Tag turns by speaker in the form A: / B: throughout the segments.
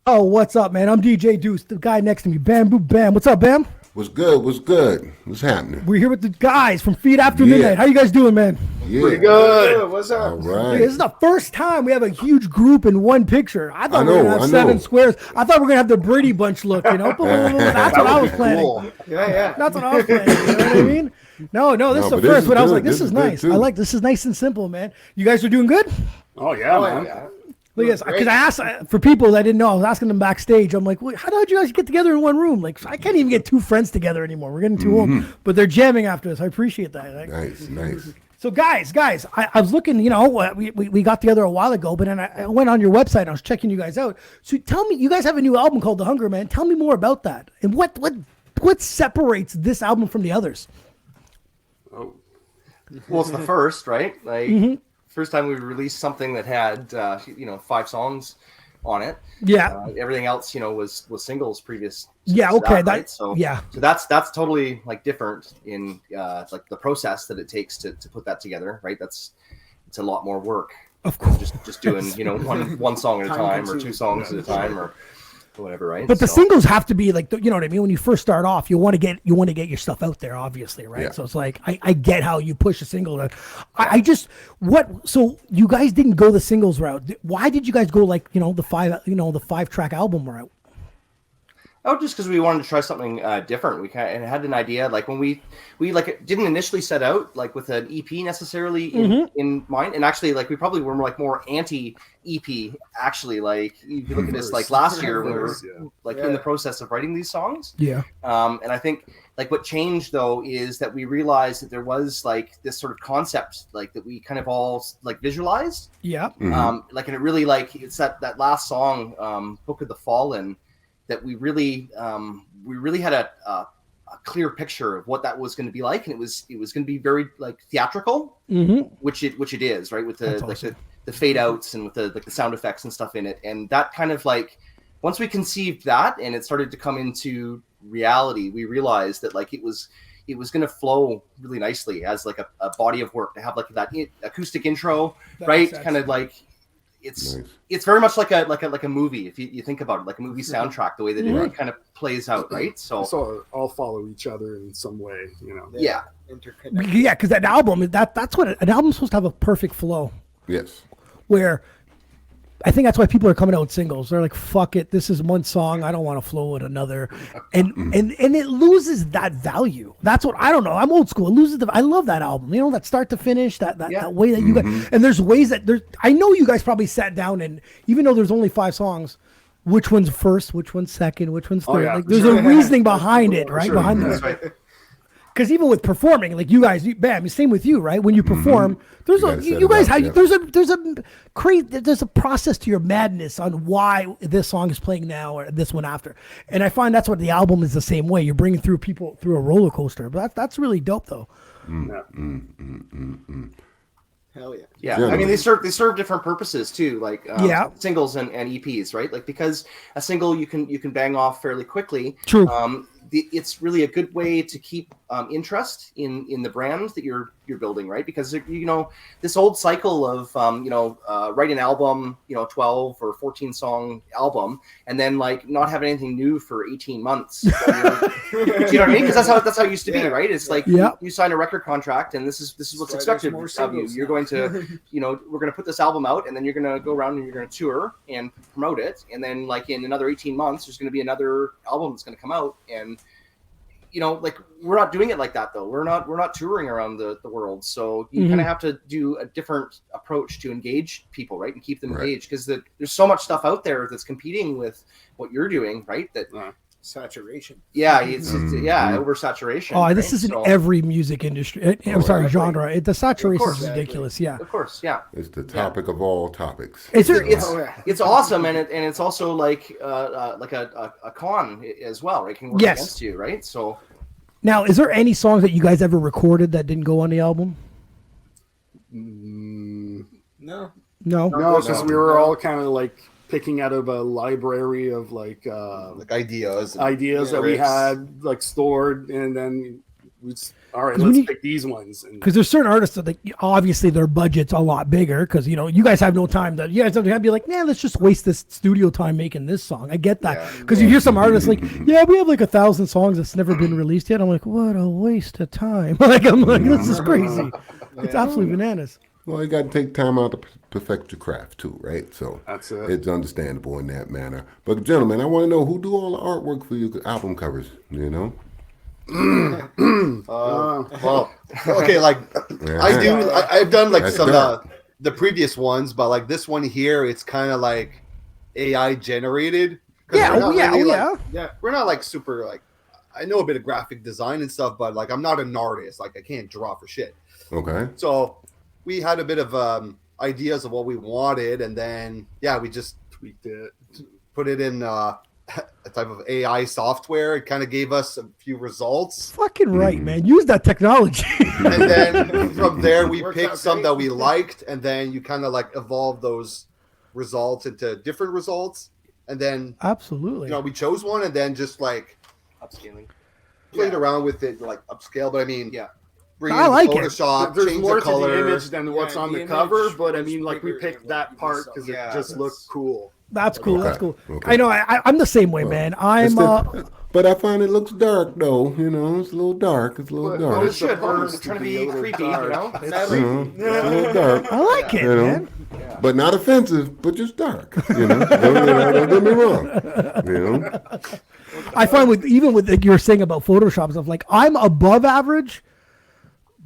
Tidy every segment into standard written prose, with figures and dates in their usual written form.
A: Oh, what's up, man? I'm DJ Deuce, the guy next to me. Bam, boom, bam. What's up, Bam?
B: What's good? What's good? What's happening?
A: We're here with the guys from Feed After Midnite. How you guys doing, man?
B: Yeah.
C: Pretty good. What's up?
B: All right.
A: Hey, this is the first time we have a huge group in one picture. I thought we were going to have 7 squares. I thought we were going to have the Brady Bunch look, you know? That's what I was planning.
C: Cool. Yeah.
A: That's what I was planning. You know what I mean? No, this is the first, but I was like, this is nice. I like this is nice and simple, man. You guys are doing good?
C: Oh, yeah, man.
A: Look at this, because I asked for people that I didn't know. I was asking them backstage. I'm like, how did you guys get together in one room? Like, I can't even get 2 friends together anymore. We're getting too old, but they're jamming after us. I appreciate that. Like,
B: Nice.
A: So, guys, I was looking. You know, we got together a while ago, but then I went on your website and I was checking you guys out. So, tell me, you guys have a new album called The Hunger Man. Tell me more about that and what separates this album from the others.
D: Oh, well, it's the first, right? Like. First time we released something that had 5 songs on it.
A: Yeah.
D: Everything else, was singles previous.
A: Yeah. Okay.
D: So that's totally like different in like the process that it takes to put that together, right? It's a lot more work.
A: Of course.
D: Just doing one song at a time or 2 songs at a time or whatever, right?
A: But the singles have to be like, you know what I mean? When you first start off, you want to get your stuff out there, obviously, right?
B: Yeah.
A: So it's like, I get how you push a single. So you guys didn't go the singles route. Why did you guys go like, the 5-track album route?
D: Oh, just because we wanted to try something different. We kind of had an idea, like when we like didn't initially set out like with an EP necessarily in mind, and actually like we probably were more anti EP. Actually, like if you look at this, like last year we were in the process of writing these songs.
A: Yeah.
D: And I think like what changed though is that we realized that there was like this sort of concept like that we kind of all like visualized.
A: Yeah.
D: Like and it really like it's that last song, Book of the Fallen. That we really had a clear picture of what that was going to be like, and it was going to be very like theatrical, which it is, right, with the the fade outs and with the sound effects and stuff in it, and that kind of like once we conceived that and it started to come into reality, we realized that like it was going to flow really nicely as like a body of work to have like that acoustic intro, right, kind of like. It's very much like a movie if you think about it, like a movie soundtrack, the way that it kind of plays out, right? So
C: all follow each other in some way,
D: Yeah,
C: interconnected.
A: Yeah, because that album, that's what an album's supposed to have a perfect flow.
B: Yes.
A: Where I think that's why people are coming out with singles. They're like, fuck it, this is one song, I don't want to flow with another. And it loses that value. That's what, I don't know, I'm old school. It loses I love that album. That start to finish, that way that you guys, and there's ways that I know you guys probably sat down and even though there's only 5 songs, which one's first, which one's second, which one's third. Like there's a reasoning behind it, right? Behind this.
D: right.
A: Because even with performing, like you guys, Bam, same with you, right? When you perform, there's a process to your madness on why this song is playing now or this one after, and I find that's what the album is the same way. You're bringing through people through a roller coaster, but that's really dope, though.
C: Hell yeah.
D: Yeah, I mean they serve different purposes too, like singles and EPs, right? Like because a single you can bang off fairly quickly.
A: True.
D: It's really a good way to keep interest in the brand that you're building, right? Because this old cycle of write an album, 12 or 14 song album, and then like not have anything new for 18 months. Do you know what I mean? Because that's how it used to be, right? It's like you sign a record contract, and this is what's expected of you. You're going to we're going to put this album out, and then you're going to go around and you're going to tour and promote it, and then like in another 18 months, there's going to be another album that's going to come out, and like we're not doing it like that though. We're not touring around the world. So you kind of have to do a different approach to engage people, right? And keep them engaged because there's so much stuff out there that's competing with what you're doing, right? That
C: saturation.
D: Yeah, it's oversaturation.
A: Oh, this is in every music industry. I'm sorry, genre. The saturation is ridiculous. Yeah,
D: of course. Yeah,
B: it's the topic of all topics.
D: It's awesome, and it's also like a con as well, right? It can work against you, right? So
A: now, is there any songs that you guys ever recorded that didn't go on the album?
C: No,
E: because we were all kind of like picking out of a library of like
F: ideas
E: that we had like stored, and then All right,
A: 'Cause when
E: let's
A: you-
E: pick these ones. And
A: Because there's certain artists that, like, obviously their budget's a lot bigger. Because you guys have no time to. You guys don't have to be like, let's just waste this studio time making this song. I get that. Because you hear some artists like, we have like 1,000 songs that's never been released yet. I'm like, what a waste of time. I'm like, this is crazy. It's absolutely bananas.
B: Well, you got to take time out to perfect your craft too, right? So
E: That's it.
B: it's understandable in that manner. But gentlemen, I want to know who do all the artwork for your album covers. You know?
F: Well, okay, like I've done like
B: That's
F: some
B: dark.
F: the previous ones, but like this one here, it's kind of like AI generated. 'Cause
A: Yeah,
F: we're not
A: yeah,
F: really,
A: yeah.
F: like-
C: Yeah.
F: We're not like super like. I know a bit of graphic design and stuff, but like I'm not an artist. Like I can't draw for shit.
B: Okay.
F: So we had a bit of ideas of what we wanted, and then we just
E: tweaked it.
F: put it in a type of AI software. It kind of gave us a few results.
A: Fucking right, man. Use that technology.
F: And then from there we
C: Worked
F: picked
C: out
F: some
C: great.
F: that we liked, and then you kind of like evolve those results into different results, and then
A: Absolutely.
F: we chose one and then just like
D: Upscaling.
F: played around with it, like upscale. But I mean, bring
A: I
F: in
A: like it.
F: Photoshop,
E: There's
F: change
E: more
F: the
E: to the
F: color.
E: image than what's
C: Yeah,
E: on
C: the
E: the cover,
C: image
E: but I
C: was
E: mean, like we
C: bigger
E: picked
C: than
E: that
C: what
E: part
C: you saw.
E: because
C: Yeah,
E: it just
C: that's-
E: looked cool.
A: That's cool. That's
B: Okay,
A: cool.
B: okay.
A: I know. I'm the same way, man. I'm.
B: But I find it looks dark though. You know, it's a little dark. It's a little
E: But-
B: dark.
E: but
D: It
E: it's
D: should.
E: supposed
D: We're
E: to
D: trying to
E: be a
D: be
E: little
D: creepy,
E: dark.
D: you know?
B: You know, it's a little dark.
A: I like it,
B: You know?
A: man.
B: But not offensive, but just dark. You know, don't get me wrong. You know,
A: I find even with like you were saying about Photoshop stuff, like I'm above average,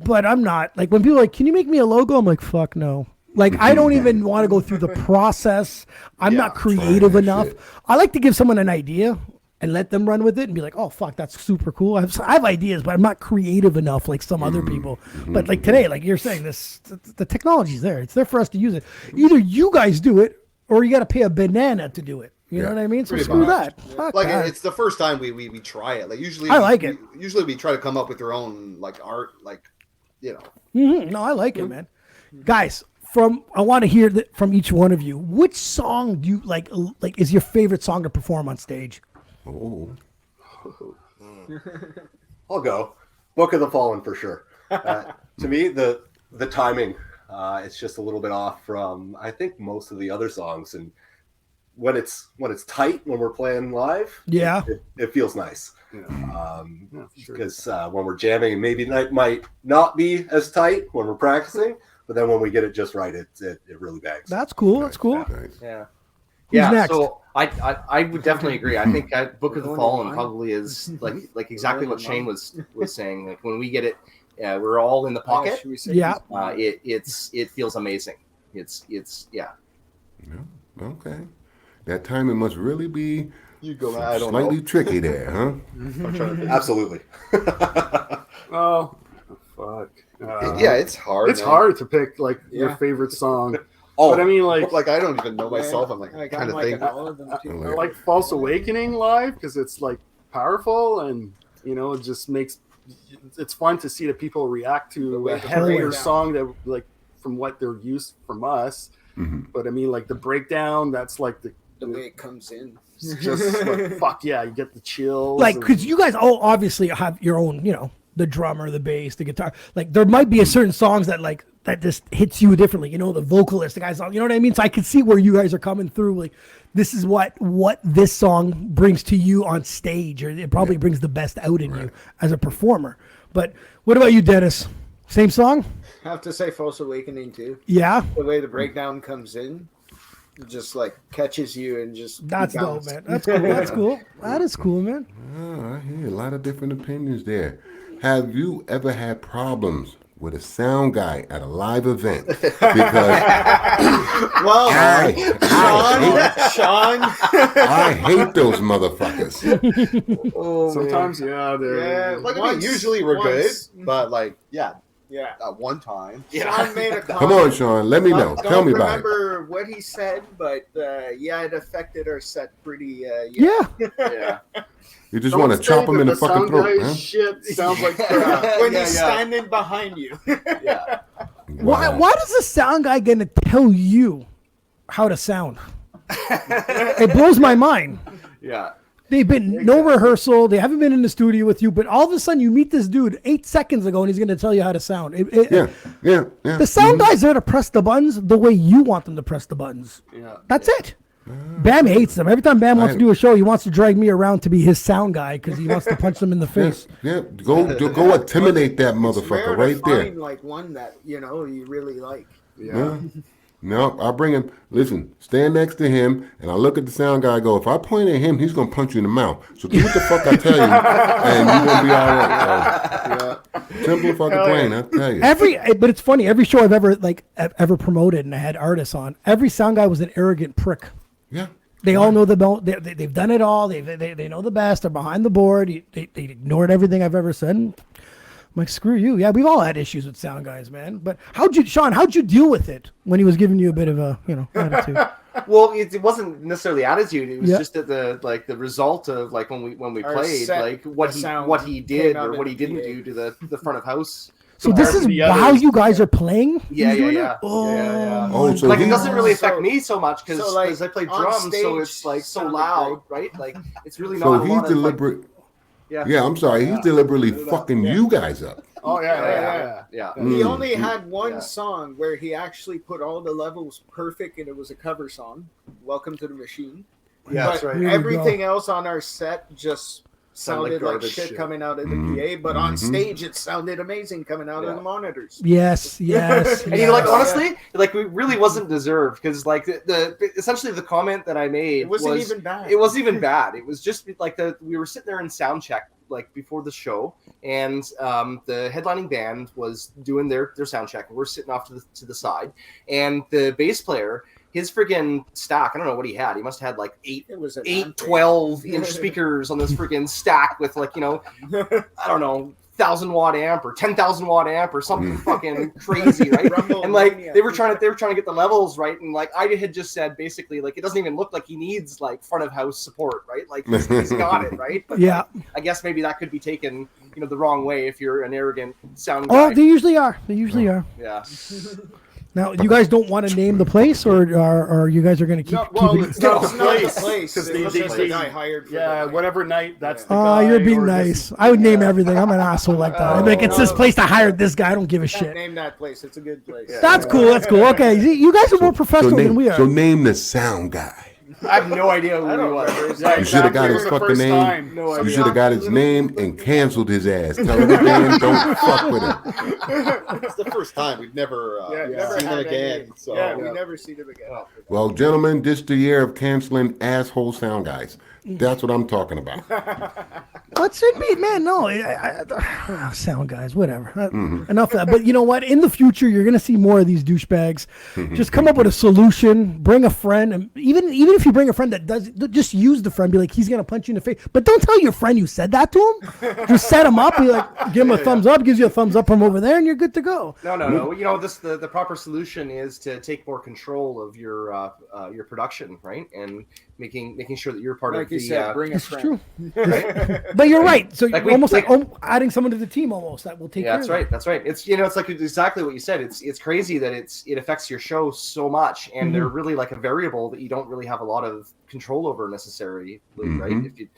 A: but I'm not. Like when people are like, "Can you make me a logo?" I'm like, "Fuck no." Like I don't even want to go through the process. I'm not creative
B: that
A: enough.
B: shit.
A: I like to give someone an idea and let them run with it and be like, "Oh fuck, that's super cool." I have ideas, but I'm not creative enough like some other people. But like today, like you're saying, the technology's there. It's there for us to use it. Either you guys do it, or you got to pay a banana to do it. You know
B: Yeah.
A: what I mean? So
F: Pretty
A: screw
F: much.
A: that. Fuck
F: Like
A: that.
F: it's the first time we try it. Like usually
A: I like it.
F: Usually we try to come up with our own like art, like
A: No, I like it, man. Guys, I want to hear that from each one of you. Which song do you like is your favorite song to perform on stage?
B: oh,
G: I'll go. Book of the Fallen for sure. To me, the timing, it's just a little bit off from I think most of the other songs, and when it's tight when we're playing live,
A: Yeah.
G: it feels nice.
E: Yeah, sure.
G: Because when we're jamming, maybe it might not be as tight when we're practicing, but then when we get it just right, it really bangs.
A: That's cool. That's cool.
B: nice.
D: Yeah.
A: Who's
D: yeah,
A: next?
D: so I would definitely agree. I think Book of the
C: Going
D: Fallen
C: on.
D: probably is like exactly what Shane was saying. Like when we get it, we're all in the
C: Yeah,
D: pocket.
C: should we say
A: Yeah.
D: It feels amazing. It's yeah.
B: Yeah, okay. That timing must really be
F: you go. I don't
B: slightly
F: know.
B: tricky there, huh?
F: I'm trying to
G: Absolutely.
E: Oh, fuck.
F: yeah, it's hard.
E: It's
F: man.
E: hard to pick like your
C: Yeah.
E: favorite song.
G: Oh,
E: But I mean, like,
F: Like I don't even know myself. I'm like
C: I'm
F: kind of
C: like
F: thinking.
C: all of them too.
E: I like False Awakening live because it's like powerful and it just makes it's fun to see the people react to a heavier
C: breakdown.
E: song that like from what they're used from us.
B: Mhm.
E: But I mean, like the breakdown, that's like the
C: way it comes in.
E: just like fuck yeah, you get the chills.
A: Like,
E: and-
A: because you guys all obviously have your own, the drummer, the bass, the guitar. Like, there might be a certain songs that just hits you differently. The vocalist, the guys, you know what I mean? So I can see where you guys are coming through. Like, this is what this song brings to you on stage, or it probably brings the best out in you as a performer. But what about you, Dennis? Same song?
C: Have to say False Awakening too.
A: Yeah,
C: The way the breakdown comes in, it just like catches you and just
A: that's
C: you
A: dope,
C: bounce.
A: man. That's cool. That's cool. That is cool, man.
B: Oh, I hear a lot of different opinions there. Have you ever had problems with a sound guy at a live event? Because
C: Well,
B: I hate those motherfuckers.
C: oh,
E: sometimes yeah, they're
C: Yeah.
F: Like I mean,
C: Once-
F: usually we're
C: once-
F: good, but like
C: yeah.
F: at one time.
C: Sean made a comment.
B: Come on, Sean. Let me know.
C: Don't
B: Tell me about it.
C: remember what he said, but it affected our set pretty.
A: Yeah.
D: Yeah.
B: You just
E: Don't
B: want to
E: say
B: chop him
E: that
B: in the fucking
E: sound
B: throat,
E: guy's
B: huh?
E: shit sounds like crap.
C: when
D: Yeah,
C: he's
D: yeah.
C: standing behind you.
D: Yeah.
A: Why does the sound guy gonna tell you how to sound? It blows my mind.
D: Yeah.
A: They've been no rehearsal. They haven't been in the studio with you, but all of a sudden you meet this dude 8 seconds ago, and he's going to tell you how to sound.
B: Yeah.
A: The sound guys there to press the buttons the way you want them to press the buttons.
E: Yeah.
A: That's it. Bam hates them. Every time Bam wants to do a show, he wants to drag me around to be his sound guy because he wants to punch them in the face.
B: Yeah, go intimidate that
C: It's
B: motherfucker
C: rare
B: right
C: to
B: there.
C: find like one that you really like.
B: Yeah. No, I'll bring him. Listen, stand next to him, and I look at the sound guy. I go, if I point at him, he's gonna punch you in the mouth. So do what the fuck I tell you, and you're gonna be all right. Bro. Simple fucking plain, I tell you.
A: But it's funny. Every show I've ever promoted, and I had artists on, every sound guy was an arrogant prick.
B: Yeah.
A: They all know they've done it all. They know the best. They're behind the board. They ignored everything I've ever said. I'm like, screw you. Yeah, we've all had issues with sound guys, man. But how'd you deal with it when he was giving you a bit of a attitude?
D: Well, it wasn't necessarily attitude. It was
A: Yeah.
D: just that the result of like when we
C: Our
D: played,
C: set,
D: like
C: the
D: what
C: sound
D: he
C: came
D: did
C: out
D: or
C: in
D: what
C: the
D: he didn't
C: PA.
D: do to the front of house.
A: So this is
E: the
A: while
E: others.
A: you guys are playing?
D: Yeah,
A: He's doing
D: yeah.
A: it? Oh,
D: Yeah.
B: Oh, so
D: Like it
B: he-
D: doesn't really affect
C: So-
D: me so much because
C: so, like,
D: I play
C: on
D: drums, so
C: stage
D: it's like so
C: sounded
D: loud, right? Like it's really not.
B: So
D: a
B: he's
D: lot of, like,
B: deliberate.
D: yeah.
B: Yeah, I'm sorry. He's deliberately fucking you guys up.
E: Oh yeah.
D: Yeah.
C: He only had
D: Yeah.
C: one song where he actually put all the levels perfect, and it was a cover song, "Welcome to the Machine."
D: Yeah,
C: but
D: that's right.
A: Here we
C: everything else on our set just
D: Sound like
C: sounded like
D: garbage
C: shit
D: shit.
C: coming out of the
B: Mhm.
C: PA. But on
B: Mhm.
C: stage, it sounded amazing coming out of the monitors.
A: Yes.
D: And you know, like
C: Yeah.
D: honestly, like we really wasn't deserved because like the essentially the comment that I made
C: It wasn't even bad.
D: It wasn't even bad. It was just like we were sitting there in sound check like before the show, and the headlining band was doing their sound check, and we're sitting off to the side, and the bass player, his friggin' stack, I don't know what he had. He must have had like
C: It was an
D: 8
C: amp.
D: 12-inch speakers on this friggin' stack with like, I don't know, 1,000-watt amp or 10,000-watt amp or something fucking crazy, right?
C: Rumble
D: And like
C: Mania.
D: they were trying to get the levels right, and like I had just said basically like it doesn't even look like he needs like front of house support, right? Like he's got it, right? But
A: Yeah.
D: like, I guess maybe that could be taken the wrong way if you're an arrogant sound guy.
A: Oh, they usually are.
D: Yeah.
A: Now, you guys don't want to name the place, or you guys are going to keep?
E: No, well,
A: keep
E: it's not the
C: It's not the
E: place
C: place.
E: because
C: It was just a guy hired for
E: yeah,
C: the night.
E: whatever night that's the
A: Oh,
E: guy.
A: you're being
E: or
A: nice.
E: this-
A: I would name everything. I'm an asshole like that. I'd be like, it's this
C: Oh.
A: place. I hired this guy. I don't give a
C: Can't
A: shit.
C: name that place. It's a good place.
A: That's cool. That's cool. Okay, you guys are more professional than we are.
B: So name the sound guy.
D: I have no idea who
C: I
D: he
C: don't
D: was.
C: remember his
E: Yeah,
B: You should have got
E: exactly,
B: his
E: for the
B: fucking
E: first
B: name.
E: time.
D: No
B: You
D: idea.
B: should have got his name and canceled his ass. Tell him again, don't fuck with him.
F: It's the first time we've never,
C: Never
F: seen him
C: had
F: again.
C: any-
F: So
C: yeah, we never seen him again.
B: Well, gentlemen, this the year of canceling asshole sound guys. That's what I'm talking about.
A: What's it be, man? No, sound guys, whatever. Enough of that. But you know what? In the future, you're gonna see more of these douchebags. Just come up with a solution. Bring a friend, and even if you bring a friend that does, just use the friend. Be like, he's gonna punch you in the face, but don't tell your friend you said that to him. Just set him up. Be like, give him a thumbs up. Gives you a thumbs up from over there, and you're good to go.
D: No. The proper solution is to take more control of your production, right? And making sure that you're part
C: Like
D: of
C: you
D: the.
C: said, bring a
A: It's
C: friend.
A: true. But you're right. So
D: Like
A: you're almost
D: like-
A: adding someone to the team almost that will take
D: Yeah,
A: care
D: that's
A: of it.
D: right. That's right. It's it's like exactly what you said. It's crazy that it affects your show so much, and they're really like a variable that you don't really have a lot of control over necessarily, right? If you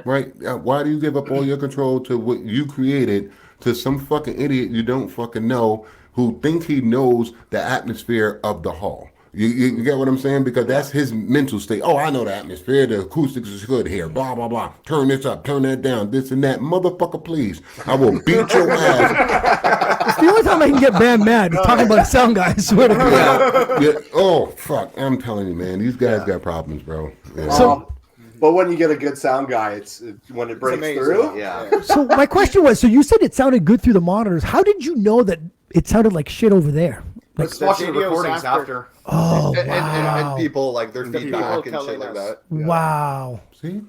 B: Right? Why do you give up all your control to what you created to some fucking idiot you don't fucking know who thinks he knows the atmosphere of the hall? You get what I'm saying? Because that's his mental state. Oh, I know the atmosphere. The acoustics is good here. Blah, blah, blah. Turn this up. Turn that down. This and that. Motherfucker, please. I will beat your ass.
A: It's the only time I can get Bam mad is talking about a sound guy. I swear to God.
B: Yeah. Oh, fuck. I'm telling you, man. These guys got problems, bro. Yeah.
A: So-
G: But when you get a good sound guy, it's when it breaks
C: amazing.
G: through.
D: yeah.
A: So my question was, so you said it sounded good through the monitors. How did you know that it sounded like shit over there? Like,
D: Let's watch the
C: videos
D: recordings
C: after.
D: after.
A: oh,
F: and
A: wow.
F: people like their
C: people
F: feedback and shit
C: telling
F: like
C: us.
F: that.
A: Wow.
B: See?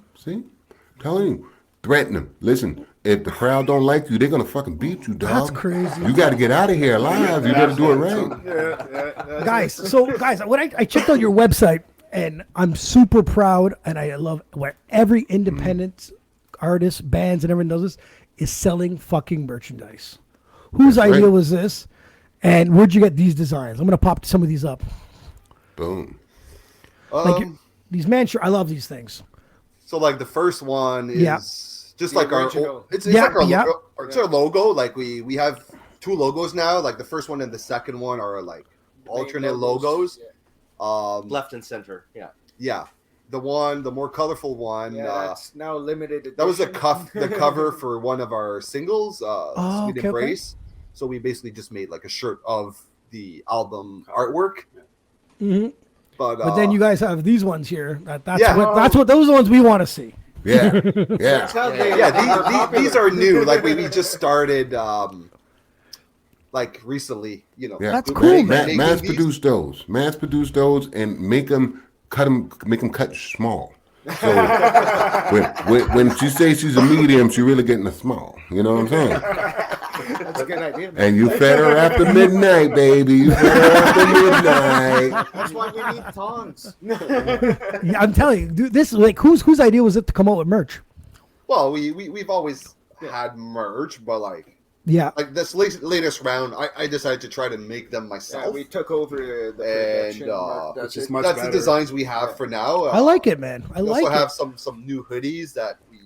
B: Telling you. Threaten them. Listen, if the crowd don't like you, they're going to fucking beat you, dog.
A: That's crazy.
B: You got to get out of here alive. You got to do it right.
A: Guys, when I checked out your website, and I'm super proud, and I love where every independent artist, bands, and everyone does this, is selling fucking merchandise. Whose
B: That's
A: idea
B: right.
A: was this? And where'd you get these designs? I'm going to pop some of these up.
B: Boom.
A: Like these man shirts, I love these things.
F: So like the first one is
A: Yeah.
F: just
C: The
F: like
C: original.
F: it's
A: Yeah,
F: like our
A: yeah.
F: it's our logo. Like we have 2 logos now. Like the first one and the second one are like alternate logos.
D: Left and center. Yeah.
F: Yeah, the more colorful one.
C: Yeah, that's now limited edition.
F: That was the cover for one of our singles, Sweet
A: okay.
F: Embrace. So we basically just made like a shirt of the album artwork.
A: hmm But then you guys have these ones here. That's what those are the ones we want to see.
B: Yeah, yeah.
C: That's how they-
F: These are new. Like we just started like recently, you know.
B: Yeah.
A: That's cool, man.
B: Mass produce those. Mass produce those and make them cut small. So when she says she's a medium, she really getting a small. You know what I'm saying?
C: That's a good idea. Man.
B: And you fed her after midnight, baby. You fed her after midnight.
C: That's why we need tongs.
A: Yeah, I'm telling you, dude, this is like whose idea was it to come out with merch?
F: Well, we've always had merch, but like this latest round, I decided to try to make them myself.
C: Yeah, we took over the production.
F: Which
E: is
F: is
E: much
F: that's
E: better.
F: the designs we have for now.
A: I like it, man. I
F: We
A: like
F: also
A: it.
F: have some new hoodies that we.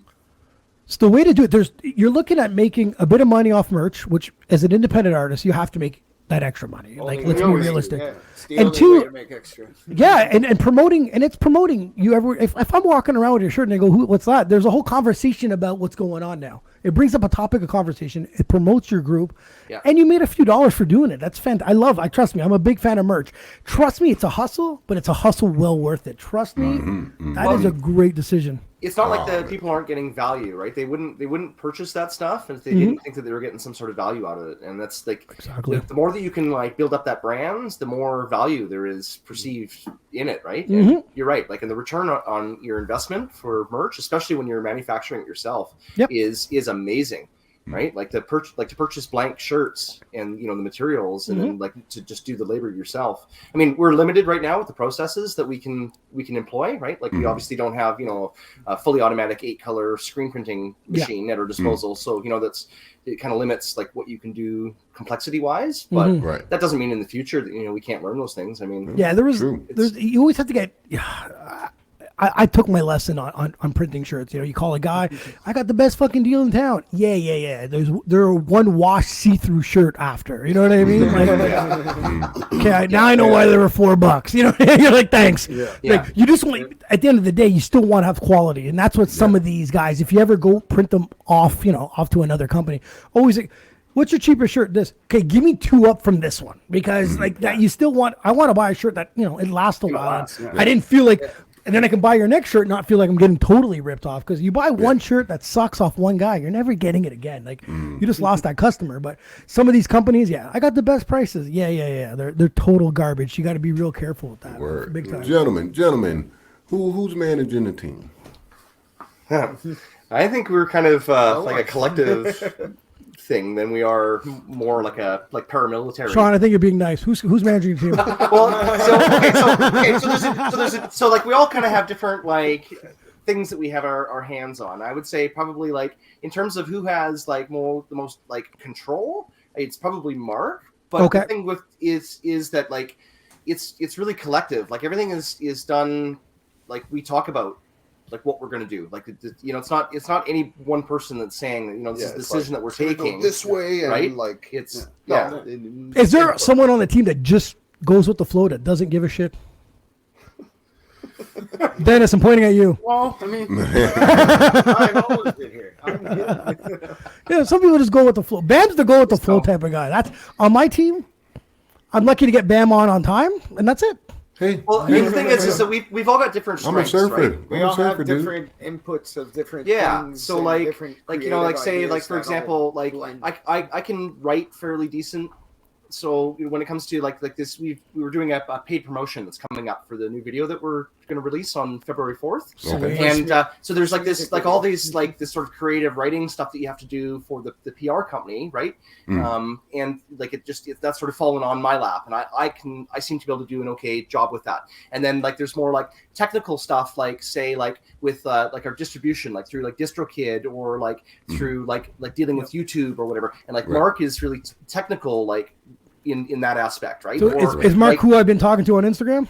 A: It's the way to do it. You're looking at making a bit of money off merch, which as an independent artist, you have to make that extra money. Like, let's be realistic.
C: Yeah, it's the
A: And
C: only
A: two-
C: way to make extra.
A: Yeah, and promoting, and it's promoting you ever. If I'm walking around with your shirt and I go, what's that? There's a whole conversation about what's going on now. It brings up a topic of conversation. It promotes your group, and you made a few dollars for doing it. That's fantastic. I trust me. I'm a big fan of merch. Trust me, it's a hustle, but it's a hustle well worth it. Trust me, that is a great decision.
D: It's not like the people aren't getting value, right? They wouldn't purchase that stuff if they didn't think that they were getting some sort of value out of it. And that's like
A: Exactly.
D: the more that you can like build up that brand, the more value there is perceived in it, right? And you're right. Like, and the return on your investment for merch, especially when you're manufacturing it yourself, is amazing. Right, like to purchase blank shirts and the materials, and then like to just do the labor yourself. I mean, we're limited right now with the processes that we can employ. Right, like we obviously don't have a fully automatic 8-color screen printing machine at our disposal. So it kind of limits like what you can do complexity wise. But that doesn't mean in the future that we can't learn those things. I mean,
A: you always have to get. I took my lesson on printing shirts. You call a guy, I got the best fucking deal in town. Yeah. There are one wash see-through shirt after. You know what I mean? Like, okay, now I know why they were $4. You're like, thanks. Like, you just want, at the end of the day, you still want to have quality, and that's what some of these guys. If you ever go print them off, off to another company, always like, what's your cheapest shirt? This. Okay, give me 2 up from this one, because like that you still want. I want to buy a shirt that it lasts a while. I didn't feel like. And then I can buy your next shirt and not feel like I'm getting totally ripped off, because you buy one shirt that sucks off one guy, you're never getting it again. Like you just lost that customer. But some of these companies, I got the best prices. Yeah. They're total garbage. You got to be real careful with that.
B: Word.
A: Big time.
B: Gentlemen, who's managing the team?
D: I think we're kind of like a collective thing than we are more like paramilitary.
A: Sean, I think you're being nice. Who's managing the team?
D: So like we all kind of have different like things that we have our hands on. I would say probably like in terms of who has like the most like control, it's probably Mark. But the thing with is that like it's really collective. Like everything is done like we talk about like what we're going to do. Like it's not any one person that's saying this is the decision that we're taking
F: this way, and
D: right?
F: like
D: it's
A: Is there someone on the team that just goes with the flow, that doesn't give a shit? Dennis, I'm pointing at you.
E: Well, I mean,
C: I've always been here.
A: Some people just go with the flow. Bam's the go with the flow type of guy. That's on my team. I'm lucky to get Bam on time, and that's it.
B: Hey,
D: well, I mean, the thing is that we've all got different strengths,
B: I'm a surfer.
D: right?
C: We all have different inputs of different things.
D: So
C: like
D: say like for example, like I can write fairly decent. So when it comes to like this, we were doing a paid promotion that's coming up for the new video that we're going to release on February 4th.
B: Okay.
D: And so there's like this, like all these, like this sort of creative writing stuff that you have to do for the PR company, right? And like that's sort of fallen on my lap, and I seem to be able to do an okay job with that. And then like there's more like technical stuff, like say like with like our distribution, like through like DistroKid or like through like dealing with YouTube or whatever. And like Mark is really technical, like in that aspect, right?
A: So is Mark who I've been talking to on Instagram?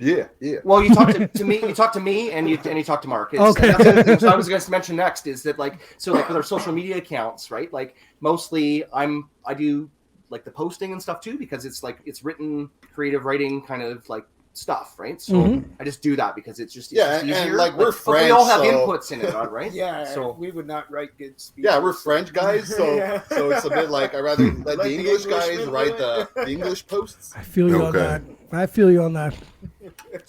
F: Yeah.
D: Well, you talk to me. You talk to me, and you talk to Mark.
A: Okay.
D: That's the thing. So I was going to mention next is that like with our social media accounts, right? Like mostly I do like the posting and stuff too because it's like it's written creative writing kind of like stuff, right? So I just do that because it's just easier.
F: And like we're
D: but
F: French,
D: we all have
F: so...
D: inputs in it, right?
C: Yeah,
D: so
C: we would not write good speeches.
F: Yeah, we're French guys, so so it's a bit like I rather let the English guys write the English posts.
A: I feel you on that. I feel you on that.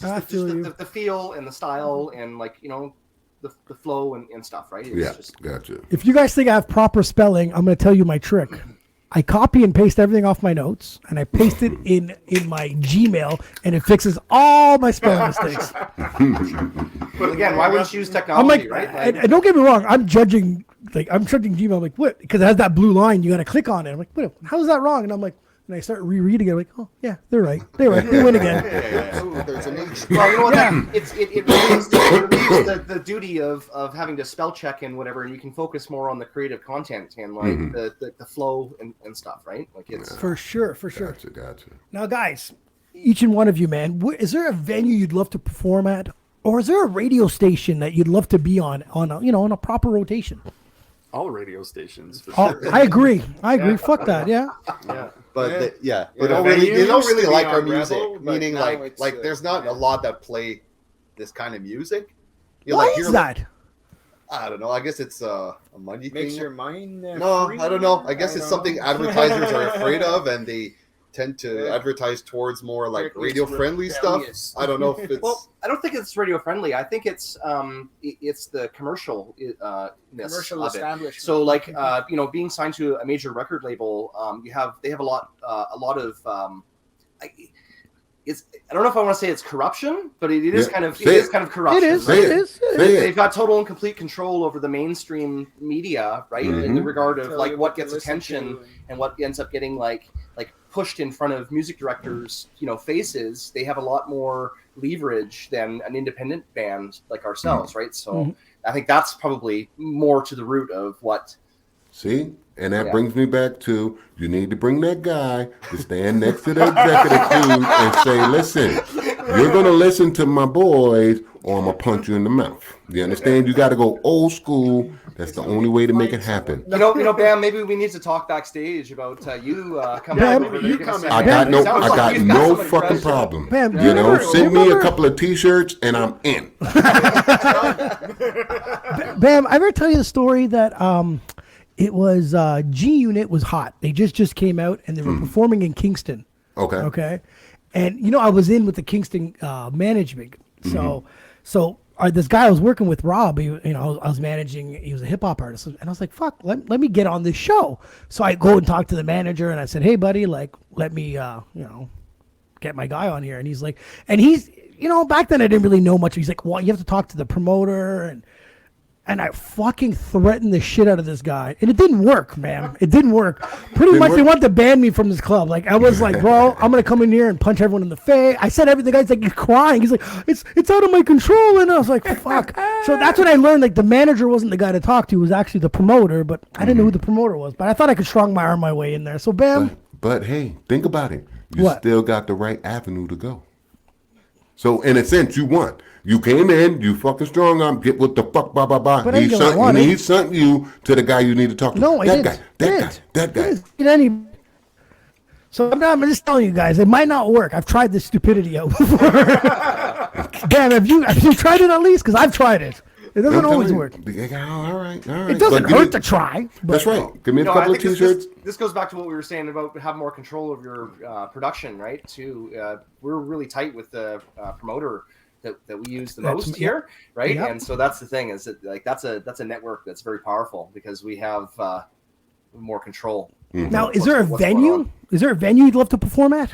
A: I feel you.
D: The feel and the style and like the flow and stuff, right? It's
B: Gotcha.
A: If you guys think I have proper spelling, I'm going to tell you my trick. I copy and paste everything off my notes, and I paste it in my Gmail, and it fixes all my spelling mistakes.
D: But again, why wouldn't you use technology,
A: I'm like,
D: right?
A: and don't get me wrong, I'm judging Gmail. I'm like, what? Because it has that blue line, you got to click on it. I'm like, what? How is that wrong? And I'm like, and I start rereading it. I'm like, oh yeah, they're right. They win again.
F: There's an H.
D: Well, you know what? It relieves the duty of having to spell check and whatever, and you can focus more on the creative content and like the flow and stuff, right? Like it's
A: For sure.
B: Gotcha.
A: Now, guys, each and one of you, man, is there a venue you'd love to perform at, or is there a radio station that you'd love to be on a proper rotation?
E: All radio stations. For sure.
A: I agree. Fuck that. Yeah.
F: But
C: Yeah.
F: they don't
C: They
F: really
C: used to be
F: like our
C: on
F: music.
C: Rebel, but
F: Meaning
C: now
F: like
C: it's,
F: there's not a lot that play this kind of music.
A: Why is that?
F: I don't know. I guess it's a money
C: Makes
F: thing.
C: your mind
F: No,
C: free?
F: I don't know. I guess it's
C: don't
F: something
C: know.
F: advertisers are afraid of, and they tend to
C: Yeah.
F: advertise towards more like
C: It's
F: radio-friendly
C: rebellious.
F: stuff. I don't know if it's...
D: well, I don't think it's radio friendly. I think it's the commercial
C: Commercial
D: of it.
C: establishment.
D: So like being signed to a major record label, they have a lot of I don't know if I want to say it's corruption, but it is kind of corruption.
A: It is.
D: Right?
A: It is.
D: They've got total and complete control over the mainstream media, right? In the regard of
C: Tell
D: like
C: you
D: what
C: to
D: gets
C: listen
D: attention
C: to.
D: and what ends up getting like pushed in front of music directors, faces. They have a lot more leverage than an independent band like ourselves, right? So I think that's probably more to the root of what.
B: See? And that brings me back to you need to bring that guy to stand next to the executive dude and say, listen, you're going to listen to my boys or I'm going to punch you in the mouth. You understand? You got to go old school. That's the only way to make it happen.
D: Bam, maybe we need to talk backstage about you coming
A: Bam,
D: over there.
C: you
D: Giving
C: come
D: some-
C: in.
B: I got
D: It sounds like you've got
B: no
D: some
B: fucking
D: impression.
B: problem.
A: Bam,
B: You know, send me a
A: remember-
B: couple of t-shirts and I'm in.
A: Bam, I ever tell you the story that it was G Unit was hot. They just came out and they were performing in Kingston. Okay. And I was in with the Kingston management. So this guy I was working with, Rob, I was managing, he was a hip hop artist. And I was like, fuck, let me get on this show. So I go and talk to the manager and I said, hey buddy, like, let me, get my guy on here. And he's like, and he's, back then I didn't really know much. He's like, well, you have to talk to the promoter and I fucking threatened the shit out of this guy. And it didn't work, man. It didn't work. Pretty much they wanted to ban me from this club. Like, I was like, bro, I'm going to come in here and punch everyone in the face. I said everything. The guy's like, he's crying. He's like, it's out of my control. And I was like, fuck. So that's when I learned, like, the manager wasn't the guy to talk to. It was actually the promoter. But I didn't know who the promoter was. But I thought I could strong arm my way in there. So, bam.
B: But hey, think about it. You
A: What?
B: still got the right avenue to go. So in a sense, you won. You came in, you fucking strong arm, get what the fuck, blah, blah, blah.
A: But I didn't get what I wanted.
B: He sent you to the guy you need to talk to.
A: No, I
B: that
A: didn't.
B: guy, that guy.
A: Get any. So I'm just telling you guys, it might not work. I've tried this stupidity out before. Damn, have you tried it at least? Because I've tried it. It doesn't always work.
B: All right.
A: It doesn't hurt to try.
B: That's right. Give me a
D: I
B: couple of
D: think
B: t-shirts.
D: this goes back to what we were saying about having more control of your production, right? We're really tight with the promoter that we use the most here, right?
A: Yep.
D: And so that's the thing is that like that's a network that's very powerful because we have more control.
A: Now, is there a venue? Is there a venue you'd love to perform at?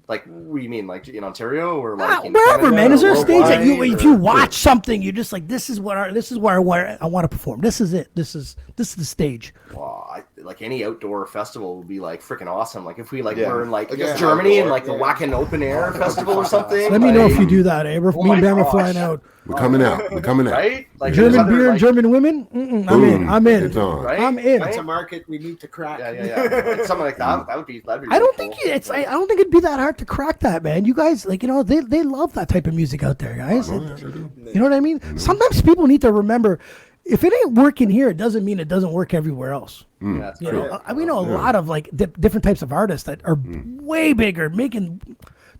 D: Like, what do you mean, like in Ontario or like in
A: Wherever,
D: Canada
A: man. Is there a
D: or
A: stage that
D: worldwide,
A: if you watch something, you're just like, this is where I want to perform. This is it. This is the stage.
D: Well, like any outdoor festival would be like freaking awesome. Like if we like
F: Yeah.
D: were in like
F: I guess
D: Germany and
F: outdoor,
D: like the Wacken Open Air Festival or something.
A: Let me know
D: like,
A: if you do that, eh? Me
D: my
A: and Bam are
D: gosh.
A: flying out.
B: We're coming out. We're coming out.
D: right? Like
A: German
D: there's other,
A: beer and
D: like,
A: German women? Mm-mm, I'm in.
B: Boom.
A: I'm in.
B: It's on.
D: right?
A: I'm in.
C: That's a market we need to crack.
D: Yeah. Like something like that. That'd be.
A: I
D: Really
A: don't
D: cool.
A: think it's. I don't think it'd be that hard to crack that, man. You guys, like, you know, they love that type of music out there, guys.
B: Oh, yeah, they do.
A: You know what I mean? Sometimes people need to remember, if it ain't working here, it doesn't mean it doesn't work everywhere else.
D: Yeah, that's
A: You
D: right.
A: know, we know a lot of like different types of artists that are way bigger, making.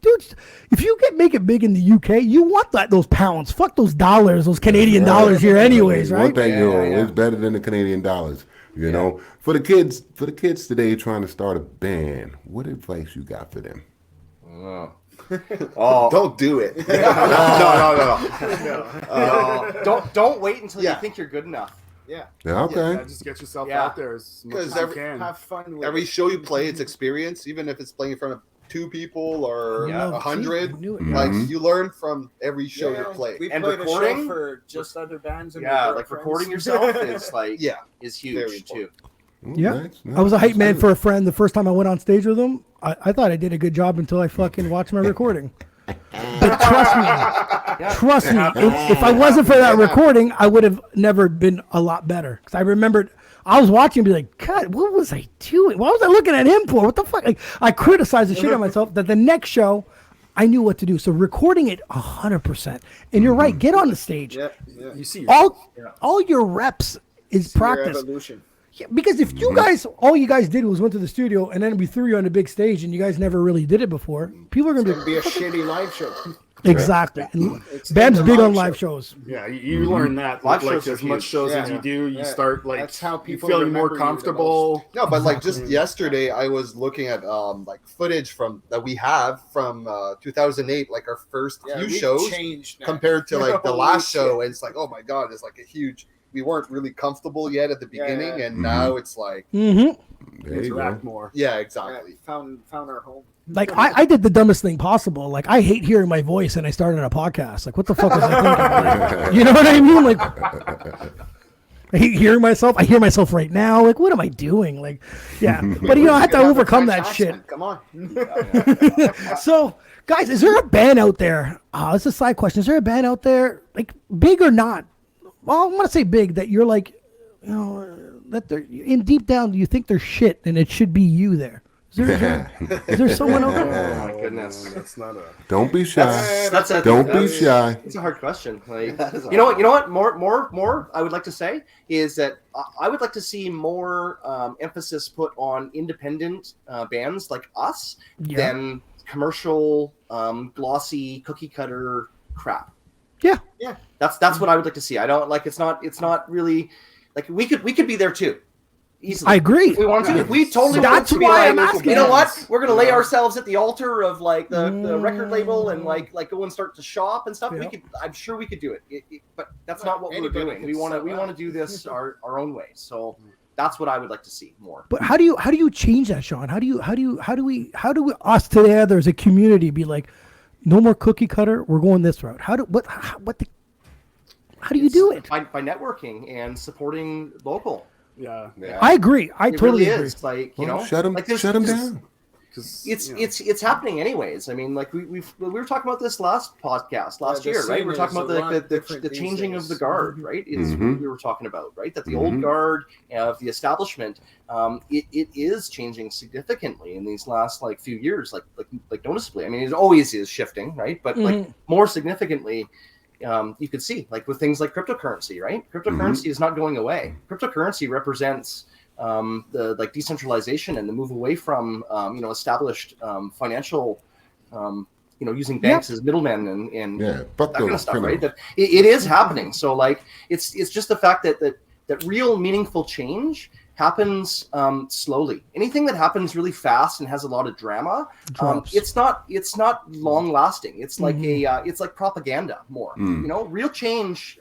A: Dude, if you make it big in the UK, you want those pounds. Fuck those dollars, those Canadian dollars here, anyways,
B: You
A: right?
B: want that euro?
D: yeah.
B: It's better than the Canadian dollars. You know, for the kids today trying to start a band, what advice you got for them?
D: Oh,
F: Don't do it.
D: don't wait until
F: Yeah.
D: you think you're good enough.
C: Yeah.
B: Yeah, okay.
E: Yeah, just get yourself
D: Yeah.
E: out there as much as
F: Because
E: you can.
C: Have fun with
F: Every
C: it.
F: show you play, it's experience, even if it's playing in front of 2 people or
D: Yeah.
F: 100.
A: I knew it.
F: Like
B: Mhm.
F: you learn from every show
C: Yeah,
F: you play.
C: We
D: And
C: played a show
D: recording?
C: for just other bands. And
D: Yeah,
C: their
D: like
C: girlfriends.
D: recording yourself is like
F: Yeah.
D: is
F: Very
D: huge too.
F: important.
A: Yeah.
B: Nice, nice.
A: I was a hype man for a friend the first time I went on stage with him. I thought I did a good job until I fucking watched my recording. But trust me, if I wasn't for that recording, I would have never been a lot better. Because I remembered, I was watching and be like, God, what was I doing? What was I looking at him for? What the fuck? Like, I criticized the shit out of myself that the next show, I knew what to do. So recording it 100%. And you're right, get on the stage.
C: Yeah, yeah.
E: You see,
A: All your reps is
C: See your
A: practice.
C: evolution.
A: Yeah, because if you guys, all you guys did was went to the studio and then we threw you on a big stage and you guys never really did it before, people are going
C: It'd
A: to
C: be a shitty live show.
A: exactly. And
C: It's
A: Bam's
C: the
A: big on
C: show.
A: live shows.
E: yeah, you learn that.
D: Live
E: Like
D: shows are
E: as much
D: huge.
E: shows as
C: Yeah.
E: you do, you
C: Yeah.
E: start like
C: That's how
E: you
C: people
E: feeling more
C: remember you the
E: comfortable.
F: No, but like just yesterday, I was looking at like footage from that we have from 2008, like our first
C: Yeah,
F: few
C: we've
F: shows
C: changed now.
F: compared to like the
C: Holy
F: last show,
C: shit.
F: and it's like, oh my god, it's like a huge. We weren't really comfortable yet at the
C: Yeah,
F: beginning,
C: yeah.
F: and now it's like,
A: Mm-hmm.
B: There you go.
E: Interact more.
F: yeah,
C: Yeah,
F: exactly.
C: found our home.
A: Like I did the dumbest thing possible. Like I hate hearing my voice and I started a podcast. Like what the fuck was I thinking? Like, you know what I mean? Like I hate hearing myself. I hear myself right now. Like what am I doing? Like yeah. But you know I have to
C: You have a
A: overcome
C: French
A: that shit.
C: accent. Come on.
A: So, guys, is there a band out there? It's a side question. Is there a band out there, like big or not? Well, I'm gonna say big that you're like, you know, that they're in deep down. You think they're shit, and it should be you there. Is there someone out there?
D: Oh my goodness.
E: That's not a.
B: Don't be shy.
D: That's a
B: Don't be
D: that's-
B: shy.
D: It's a hard question. Like,
G: That is a
D: you know
G: hard
D: what? More. I would like to say is that I would like to see more emphasis put on independent bands like us
A: Yeah.
D: than commercial, glossy, cookie cutter crap.
A: Yeah.
C: Yeah.
D: That's what I would like to see. I don't like. It's not really like we could be there too. Easily.
A: I agree.
D: If we want to. If we totally want
A: That's
D: to be
A: why
D: like,
A: I'm asking
D: you know
A: bands.
D: what? We're gonna lay ourselves at the altar of like the record label and like go and start to shop and stuff.
A: Yeah.
D: We could. I'm sure we could do it. But that's not what we're
C: Anybody
D: doing.
C: could
D: We want to.
C: sell
D: We
C: out.
D: want to do this our own way. So that's what I would like to see more.
A: But how do you change that, Sean? How do we us together as a community be like, no more cookie cutter. We're going this route. How do you do it?
D: By networking and supporting local.
E: Yeah,
G: Yeah.
A: I agree. I
D: It
A: totally
D: really
A: agree.
D: is. Like
B: Well,
D: know,
B: shut them
D: like there's-
B: down.
E: because
D: It's happening anyways. I mean, like we were talking about this last podcast last
C: the
D: year, right?
C: scene
D: We're talking
C: is
D: about
C: a lot
D: the
C: different
D: the
C: these
D: changing
C: days.
D: of the guard, right? Is
B: Mhm.
D: what we were talking about, right? That the
B: Mhm.
D: old guard of the establishment, it is changing significantly in these last like few years, like noticeably. I mean, it always is shifting, right? But like more significantly. You could see like with things like cryptocurrency, right? Cryptocurrency is not going away. Cryptocurrency represents the like decentralization and the move away from established financial using banks as middlemen and
B: Yeah, fuck
D: that kind of
B: those
D: stuff, right?
B: criminals.
D: That it is happening. So like it's just the fact that real meaningful change happens slowly. Anything that happens really fast and has a lot of drama,
A: Drops.
D: it's not long lasting. It's like it's like propaganda more. You know, real change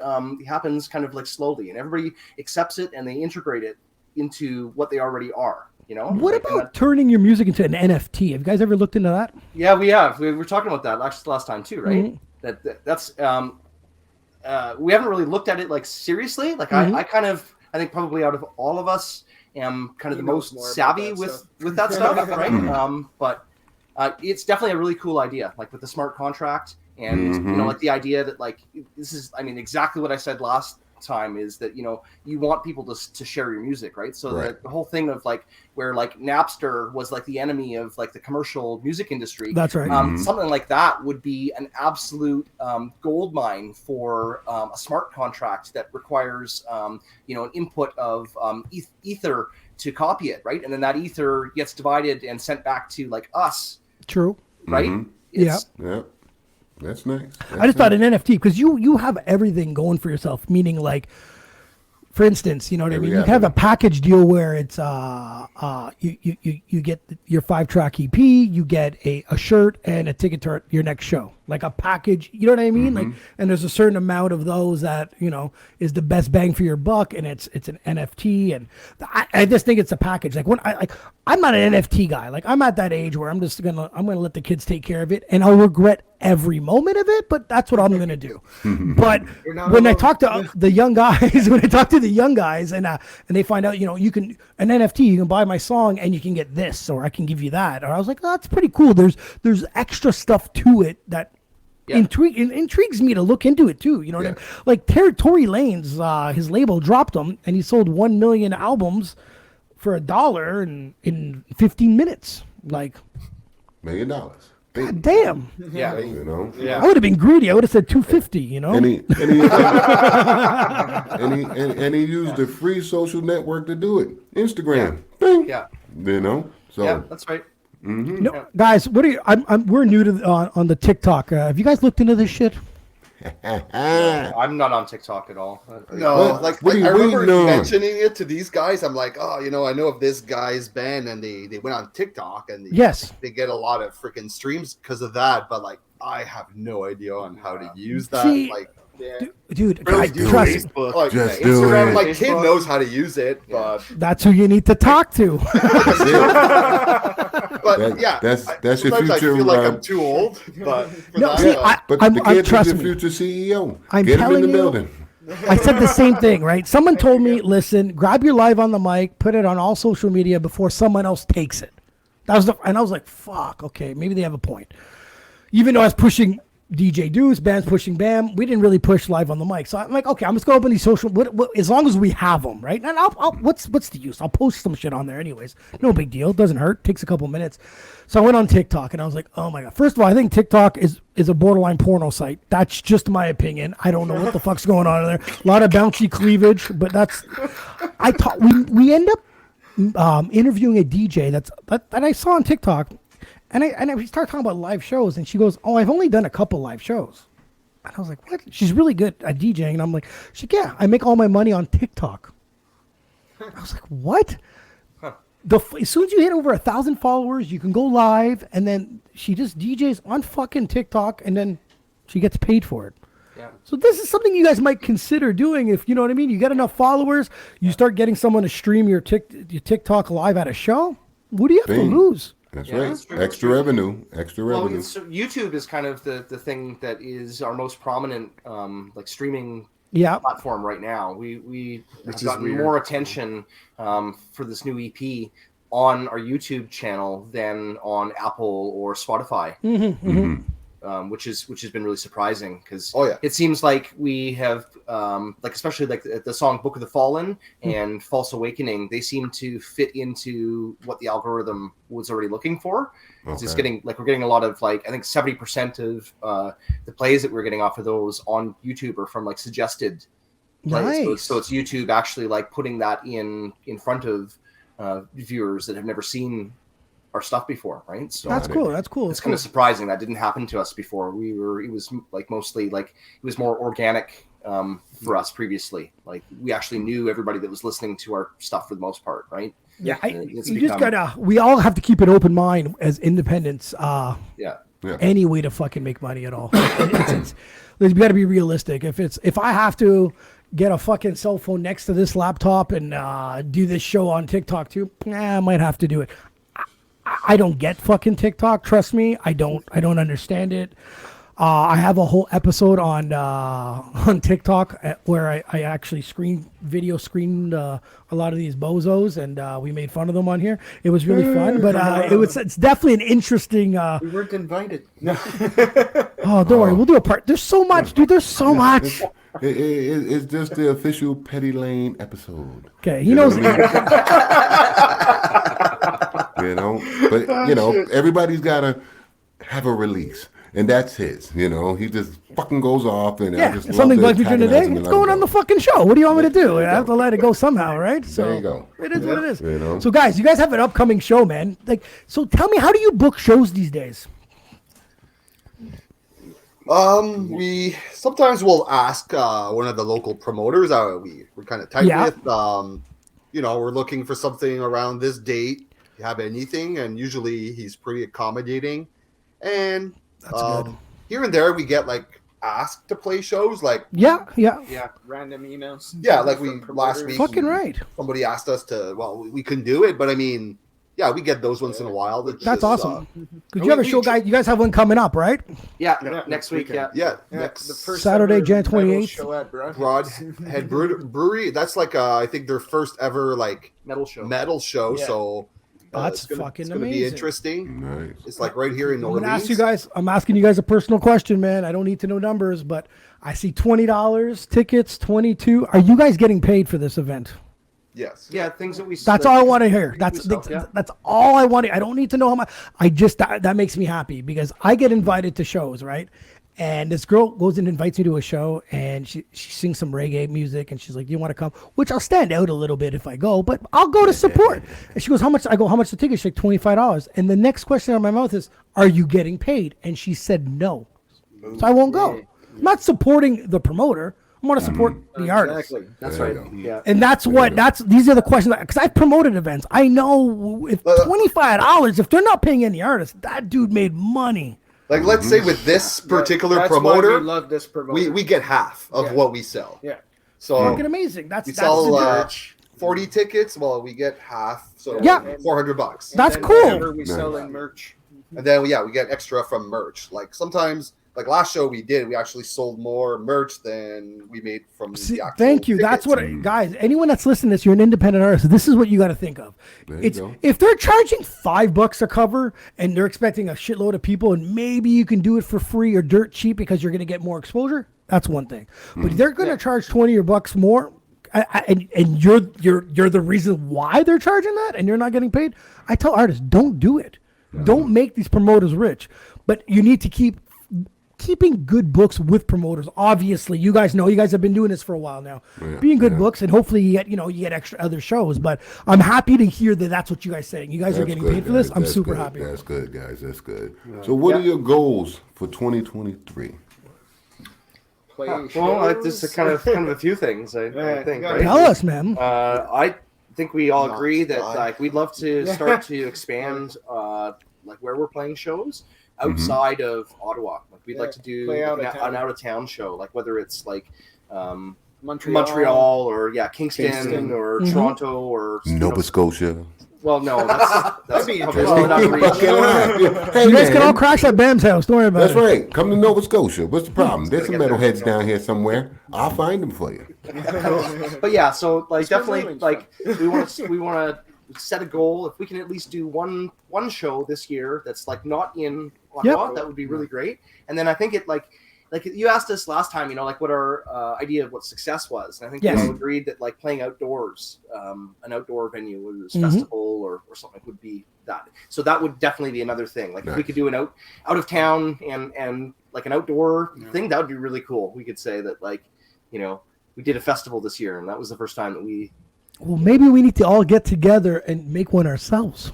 D: happens kind of like slowly, and everybody accepts it and they integrate it into what they already are. You know,
A: What
D: Like, and
A: about turning your music into an NFT? Have you guys ever looked into that?
D: yeah, we have. We were talking about that actually last time too, right?
A: Mhm.
D: That's we haven't really looked at it like seriously. Like I think probably out of all of us am kind of
C: He
D: the
C: knows
D: most
C: more about
D: savvy
C: that
D: with
C: stuff.
D: that stuff, right? But it's definitely a really cool idea, like with the smart contract, and you know, like the idea that like this is, I mean, exactly what I said last time is that, you know, you want people to share your music, right? So the whole thing of like where like Napster was like the enemy of like the commercial music industry.
A: That's right.
D: Something like that would be an absolute gold mine for a smart contract that requires you know, an input of ether to copy it, right? And then that ether gets divided and sent back to like us.
A: True.
D: Right?
A: Yeah.
B: That's nice.
A: I just thought an NFT, because you have everything going for yourself, meaning like, for instance, you know what I mean? You have a package deal where it's you get your 5-track EP, you get a shirt and a ticket to your next show, like a package. You know what I mean? Like, and there's a certain amount of those that, you know, is the best bang for your buck, and it's an NFT, and I just think it's a package. Like when I'm not an NFT guy. Like I'm at that age where I'm gonna let the kids take care of it, and I'll regret every moment of it, but that's what I'm gonna do. But when I talk to the young guys, and they find out, you know, you can an NFT, you can buy my song and you can get this, or I can give you that, or I was like, oh, that's pretty cool. There's extra stuff to it that intrigues me to look into it too. You know what I mean? Like Tory Lanez, his label dropped him, and he sold 1 million albums for $1 in 15 minutes. Like
B: $1 million.
A: God damn.
D: Yeah.
B: You know.
A: I would have been greedy. I would have said 250. You know.
B: And he used the free social network to do it. Instagram. Bing.
D: Yeah.
B: You know. So.
D: Yeah, that's right.
A: No, guys, what are you? We're new to on the TikTok. Have you guys looked into this shit?
D: I'm not on TikTok at all.
F: No,
B: What
F: I
B: are you
F: remember
B: waiting on?
F: mentioning it to these guys. I'm like, oh, you know, I know of this guy's band, and they went on TikTok, and they get a lot of freaking streams because of that. But like, I have no idea on how to use that.
A: See,
F: like,
A: dude,
F: really
A: trust me.
F: like
B: Just do
F: Instagram,
B: it.
F: my kid knows how to use it, but
A: That's who you need to talk to.
F: but yeah,
B: That's your
F: sometimes I
B: future.
F: feel like I'm too old, but for
A: No,
F: that,
A: see,
B: But
A: I'm
B: the kid is
A: trust
B: your
A: me.
B: future CEO.
A: I'm
B: Get him in
A: telling
B: the
A: you-
B: building.
A: I said the same thing, right? Someone told me, listen, grab your live on the mic, put it on all social media before someone else takes it. And I was like, fuck, okay, maybe they have a point. Even though I was pushing DJ Deuce, band's pushing Bam, we didn't really push live on the mic. So I'm like, okay, I'm just going to open these social, as long as we have them, right? And what's the use? I'll post some shit on there anyways. No big deal. Doesn't hurt. Takes a couple minutes. So I went on TikTok and I was like, oh my God. First of all, I think TikTok is a borderline porno site. That's just my opinion. I don't know what the fuck's going on in there. A lot of bouncy cleavage, but we end up interviewing a DJ that I saw on TikTok. And we started talking about live shows, and she goes, oh, I've only done a couple live shows. And I was like, what? She's really good at DJing. And I'm like, yeah, I make all my money on TikTok. I was like, what? As soon as you hit over 1,000 followers, you can go live, and then she just DJs on fucking TikTok, and then she gets paid for it.
D: Yeah.
A: So this is something you guys might consider doing if, you know what I mean, you get enough followers, you start getting someone to stream your TikTok live at a show. What do you have to lose?
B: That's
D: Yeah,
B: right.
D: that's true.
B: Extra revenue.
D: Well, so YouTube is kind of the thing that is our most prominent like streaming platform right now. We have gotten more attention for this new EP on our YouTube channel than on Apple or Spotify. Which has been really surprising because it seems like we have like, especially like the song Book of the Fallen and False Awakening, they seem to fit into what the algorithm was already looking for. It's just we're getting a lot of, like, I think 70% of the plays that we're getting off of those on YouTube are from like suggested plays.
A: Nice.
D: So it's YouTube actually like putting that in front of viewers that have never seen our stuff before, right? So
A: That's cool.
D: It's kind of surprising that didn't happen to us before. It was like mostly like it was more organic for us previously. Like we actually knew everybody that was listening to our stuff for the most part, right?
A: Yeah, we all have to keep an open mind as independents. Any way to fucking make money at all. We got to be realistic. If I have to get a fucking cell phone next to this laptop and do this show on TikTok too, I might have to do it. I don't get fucking TikTok. Trust me, I don't understand it. I have a whole episode on TikTok where I actually screened a lot of these bozos, and we made fun of them on here. It was really fun, but it's definitely an interesting.
C: We weren't invited.
A: Oh, don't worry, we'll do a part. There's so much, dude. There's so much.
B: It's just the official Petty Lane episode.
A: Okay, he knows.
B: But everybody's gotta have a release, and that's his. He just fucking goes off, and I just
A: something
B: love
A: like during the day. It's going on the fucking show. What do you want me to do? I have to let it go somehow, right? So
B: there you go.
A: It is what it is. So guys, you guys have an upcoming show, man. So tell me, how do you book shows these days?
F: We sometimes will ask one of the local promoters we're kind of tight with. We're looking for something around this date. You have anything? And usually he's pretty accommodating. And here and there we get asked to play shows
C: random emails.
F: Yeah, like we last week.
A: Fucking right.
F: Somebody asked us to. Well, we couldn't do it, but I mean. Yeah, we get those once in a while.
A: That's awesome. Because you have a show, guys. You guys have one coming up, right?
D: Yeah, next week.
F: Yeah,
C: next the first
A: Saturday, Jan 28th.
C: Show at
F: Broadhead Brewery. That's I think their first ever
D: metal show.
F: Yeah. So
A: that's fucking amazing.
F: Be interesting.
B: Nice.
F: It's right here in Orleans.
A: I'm asking you guys a personal question, man. I don't need to know numbers, but I see $20 tickets, $22. Are you guys getting paid for this event?
F: Yes.
D: Yeah, things that we.
A: That's all I want to hear. That's all I want. I don't need to know how much. That makes me happy because I get invited to shows, right? And this girl goes and invites me to a show, and she sings some reggae music, and she's like, "Do you want to come?" Which I'll stand out a little bit if I go, but I'll go to support. And she goes, "How much?" I go, "How much the ticket?" She's like, $25. And the next question out of my mouth is, "Are you getting paid?" And she said no, so I won't go. I'm not supporting the promoter. I want to support the artist.
C: Exactly.
D: That's right. Yeah.
A: And these are the questions because I've promoted events. I know if $25, if they're not paying any artist, that dude made money.
F: Let's say with this particular
C: that's
F: promoter,
C: why we love this promoter.
F: We get half of what we sell.
C: Yeah.
F: So
A: fucking amazing. That's
F: sell 40 tickets. Well, we get half. So $400.
A: That's
C: and
A: cool.
C: whatever we sell in merch.
F: And then we get extra from merch. Sometimes. Last show we actually sold more merch than we made from the actual
A: thank you.
F: tickets.
A: That's what, guys, anyone that's listening to this, you're an independent artist. This is what you got to think of. If they're charging $5 a cover and they're expecting a shitload of people and maybe you can do it for free or dirt cheap because you're going to get more exposure, that's one thing. But they're going to charge $20 more and you're the reason why they're charging that and you're not getting paid. I tell artists, don't do it. Don't make these promoters rich. But you need to keeping good books with promoters. Obviously, you guys have been doing this for a while now. Being good books, and hopefully you get extra other shows. But I'm happy to hear that that's what you guys saying. You guys are getting paid for this. I'm super happy.
B: That's good, guys. That's good. So, what are your goals for 2023?
D: This is kind of a few things. I think. Right?
A: Tell us, man.
D: I think we all agree that we'd love to start to expand where we're playing shows outside of Ottawa. We'd like to do an out of town show, whether it's Montreal or Kingston or Toronto or
B: Nova Scotia.
D: Well, no, that's
C: be
D: interesting.
A: You guys can all crash at Bam's house. Don't worry about
B: That's
A: it.
B: right. Come to Nova Scotia. What's the problem? There's some metalheads down here somewhere. I'll find them for you.
D: But yeah, so definitely we want to set a goal. If we can at least do one show this year that's not in Ottawa, that would be really great. And then I think it you asked us last time, what our idea of what success was. And I think we all agreed that playing outdoors, an outdoor venue, whether it was festival or something, would be that. So that would definitely be another thing. If we could do an out of town and an outdoor thing, that would be really cool. We could say that we did a festival this year, and that was the first time that we. Well,
A: maybe we need to all get together and make one ourselves.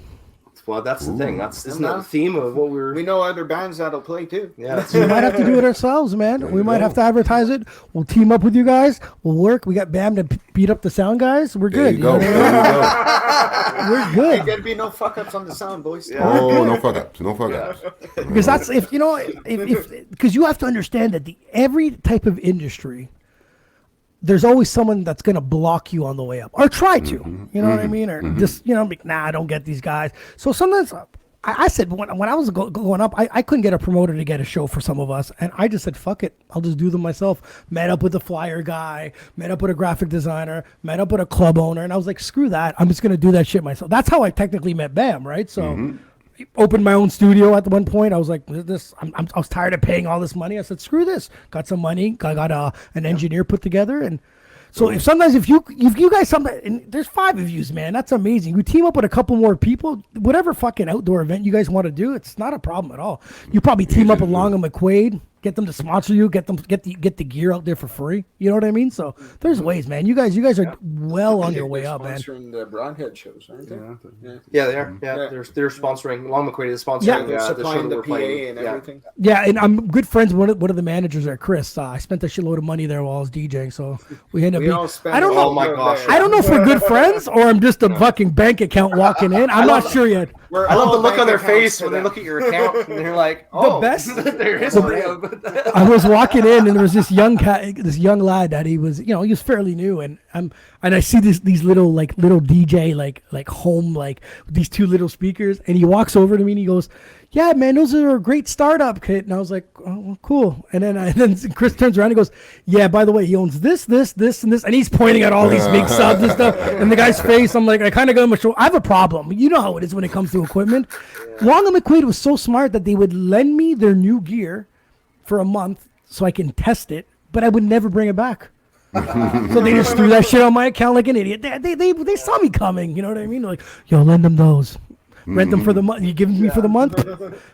D: Well, that's the thing. Isn't that the theme of what
C: we know other bands that'll play too.
D: Yeah,
A: we might have to do it ourselves, man. We might have to advertise it. We'll team up with you guys. We'll work. We got Bam to beat up the sound guys. We're good.
B: There you go.
A: We're good.
C: Ain't gonna be no fuck ups on the sound, boys.
B: Yeah. Oh, no fuck ups. No fuck ups.
A: Because that's because you have to understand that every type of industry, there's always someone that's going to block you on the way up or try to, you know what I mean? Or just, I don't get these guys. So sometimes I said when I was going up, I couldn't get a promoter to get a show for some of us, and I just said, fuck it, I'll just do them myself. Met up with a flyer guy, met up with a graphic designer, met up with a club owner, and I was like, screw that, I'm just gonna do that shit myself. That's how I technically met Bam, right? So opened my own studio at one point. I was like, I was tired of paying all this money. I said, screw this. Got some money. I got an engineer put together, and so if you guys and there's 5 of yous, man, that's amazing. You team up with a couple more people, whatever fucking outdoor event you guys want to do, it's not a problem at all. You probably team up with Long and McQuaid, get them to sponsor you, get the gear out there for free. You know what I mean? So there's ways, man. You guys are well on your way up, man.
C: Sponsoring the Brownhead shows, aren't they?
D: Yeah, they are. Yeah, they're sponsoring. Long McQuaid is sponsoring.
A: Yeah.
C: They're
D: the show
C: supplying
D: that
C: the
D: we're
C: PA
D: playing.
C: and everything.
A: Yeah, and I'm good friends with one of the managers there, Chris. I spent a shitload of money there while I was DJing, so we ended up. I don't know.
D: Oh my gosh.
A: I don't know if we're good friends or I'm just a fucking bank account walking in. I'm not sure yet.
D: I love the look on their face when they look at your account and they're like, "Oh,
A: best-
D: their history of."
A: I was walking in and there was this young lad that he was fairly new, and I see these little DJ like home these 2 little speakers, and he walks over to me and he goes, "Yeah, man, those are a great startup kit." And I was like, "Oh, well, cool." And then Chris turns around and goes, "Yeah, by the way, he owns this, and this," and he's pointing at all these big subs and stuff. And the guy's face, I'm like, I kind of got him a show. I have a problem. You know how it is when it comes to equipment. Long and McQuaid was so smart that they would lend me their new gear for a month so I can test it, but I would never bring it back. So they just threw that shit on my account like an idiot. They saw me coming. You know what I mean? They're like, yo, lend them those. Rent them for the month. You give them me for the month.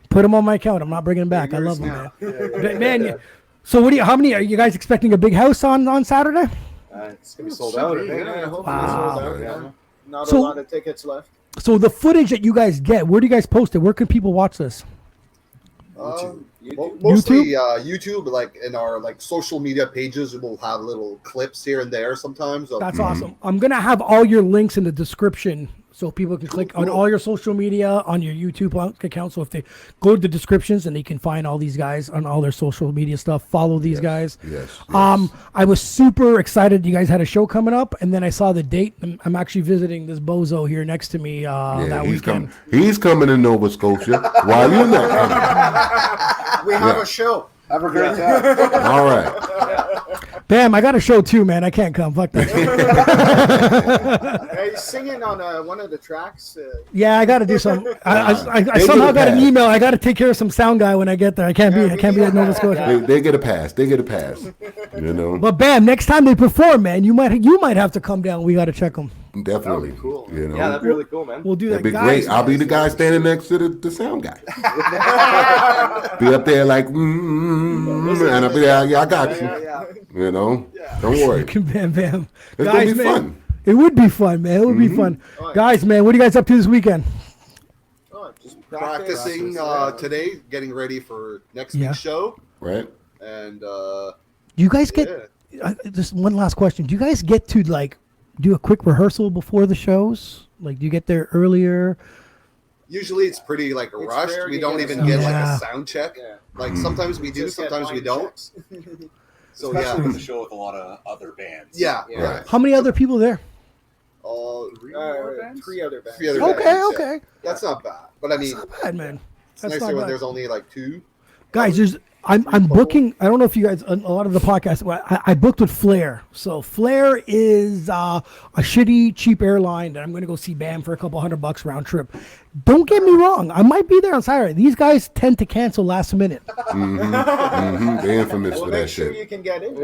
A: Put them on my account. I'm not bringing them back. I love them, man. Man, so how many are you guys expecting? A big house on Saturday?
D: It's gonna be sold out. I think.
C: Yeah, I hope
A: Wow.
C: it's sold out. Yeah. Not
A: So-
C: a lot of tickets left.
A: So the footage that you guys get, where do you guys post it? Where can people watch this?
F: Mostly YouTube, like in our social media pages, we'll have little clips here and there sometimes.
A: That's awesome. I'm gonna have all your links in the description so people can click on all your social media, on your YouTube account. So if they go to the descriptions and they can find all these guys on all their social media stuff, follow these guys.
B: Yes.
A: I was super excited you guys had a show coming up, and then I saw the date. I'm actually visiting this bozo here next to me that
B: he's
A: weekend.
B: He's coming to Nova Scotia while you're not coming.
C: We have a show.
G: Have a great time.
B: All right.
A: Bam, I got a show too, man. I can't come. Fuck that.
C: He's singing on one of the tracks.
A: Yeah, I got to do something. I somehow got an email. I got to take care of some sound guy when I get there. I can't be at Nova Scotia.
B: They get a pass. They get a pass. You know.
A: But Bam, next time they perform, man, you might have to come down. We got to check them.
B: Definitely.
G: That'd be cool.
B: You know.
D: Yeah, that'd be really cool, man.
A: We'll do that.
B: That'd be
A: Guys,
B: great. I'll be the guy standing next to the sound guy. Be up there like, and I'll be like, yeah, I got you.
D: Yeah.
B: You know, don't worry.
A: Bam.
B: It's
A: Guys,
B: gonna be
A: man,
B: fun.
A: it would be fun, man. It would be fun. Guys, man, what are you guys up to this weekend?
C: Just
F: Practicing today, getting ready for next week's show,
B: Right?
F: and
A: You guys get just one last question. Do you guys get to do a quick rehearsal before the shows? Like, do you get there earlier?
F: usually it's pretty rushed.
C: rare
F: We
C: to
F: don't
C: get a
F: even
C: sound
F: get
A: check.
F: a sound check.
C: Yeah.
F: Sometimes we do,
C: Just get
F: sometimes we
C: line
F: don't.
C: checks.
F: So
G: Especially with the show with a lot of other bands.
F: yeah.
B: Right.
A: How many other people there?
C: Three other bands.
F: Three other
A: Okay,
F: bands,
A: okay.
F: yeah. That's not bad. But I mean,
A: That's not bad, man.
F: it's
A: That's
F: nicer
A: not
F: when
A: bad.
F: there's only 2.
A: Guys, I'm booking. I don't know if you guys, a lot of the podcasts, I booked with Flair. So Flair is a shitty, cheap airline that I'm going to go see Bam for a couple $100 round trip. Don't get me wrong. I might be there on Saturday. These guys tend to cancel last minute.
B: They're infamous
C: Well,
B: for
C: make
B: that
C: sure
B: shit.
C: you can get in.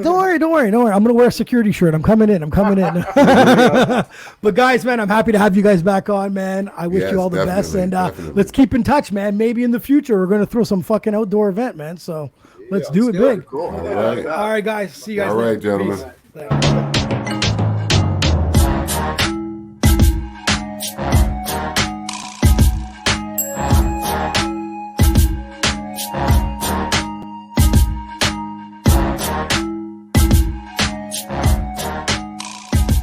A: Don't worry. I'm going to wear a security shirt. I'm coming in. But guys, man, I'm happy to have you guys back on, man. I wish
B: Yes,
A: you all the best. And
B: definitely.
A: let's keep in touch, man. Maybe in the future, we're going to throw some fucking outdoor event, man. So let's do it big.
F: Cool.
B: All right.
A: All right, guys. See you guys
B: All
A: later.
B: right, gentlemen.
A: Peace.